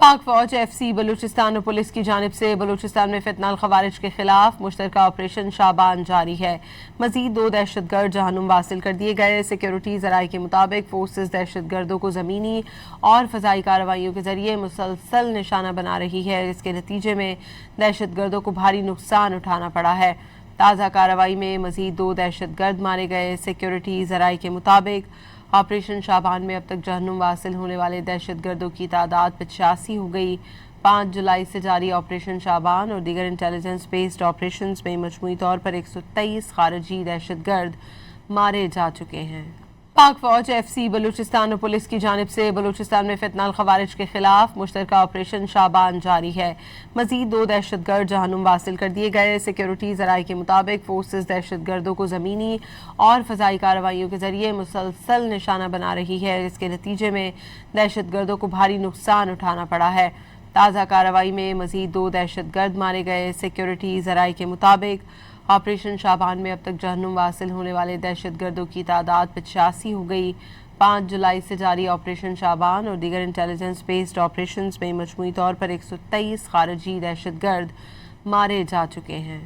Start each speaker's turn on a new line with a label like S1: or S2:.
S1: पाक फौज FC बलूचिस्तान और पुलिस की जानिब से बलूचिस्तान में फितनाल खवारिज के खिलाफ मुश्तरका ऑपरेशन शाबान जारी है। मजीद 2 दहशतगर्द जहन्नुम हासिल कर दिए गए। सिक्योरिटी ज़राए के मुताबिक फोर्सेस दहशतगर्दों को ज़मीनी और फ़ज़ाई कार्रवाइयों के जरिए मुसलसल निशाना बना रही है, जिसके नतीजे में दहशतगर्दों को भारी नुकसान उठाना पड़ा है। ताज़ा कार्रवाई में मजीद 2 दहशतगर्द मारे गए। सिक्योरिटी ज़राए के मुताबिक ऑपरेशन शाबान में अब तक जहन्नुम हासिल होने वाले दहशतगर्दों की तादाद 85 हो गई। 5 जुलाई से जारी ऑपरेशन शाबान और दीगर इंटेलिजेंस बेस्ड ऑपरेशंस में मजमूई तौर पर 123 खारजी दहशतगर्द मारे जा चुके हैं। पाक फौज FC बलूचिस्तान और पुलिस की जानिब से बलूचिस्तान में फितनाल खवारिज के खिलाफ मुश्तरका ऑपरेशन शाबान जारी है। मजीद 2 दहशतगर्द जहन्नुम हासिल कर दिए गए। सिक्योरिटी ज़राए के मुताबिक फोर्सेस दहशतगर्दों को ज़मीनी और फ़ज़ाई कार्रवाइयों के जरिए मुसलसल निशाना बना रही है, जिसके नतीजे में दहशतगर्दों को भारी नुकसान उठाना पड़ा है। ताज़ा कार्रवाई में मजीद 2 दहशतगर्द मारे गए। सिक्योरिटी ज़राए के मुताबिक ऑपरेशन शाबान में अब तक जहन्नुम हासिल होने वाले दहशतगर्दों की तादाद 85 हो गई। 5 जुलाई से जारी ऑपरेशन शाबान और दीगर इंटेलिजेंस बेस्ड ऑपरेशंस में मजमूई तौर पर 123 खारजी दहशतगर्द मारे जा चुके हैं।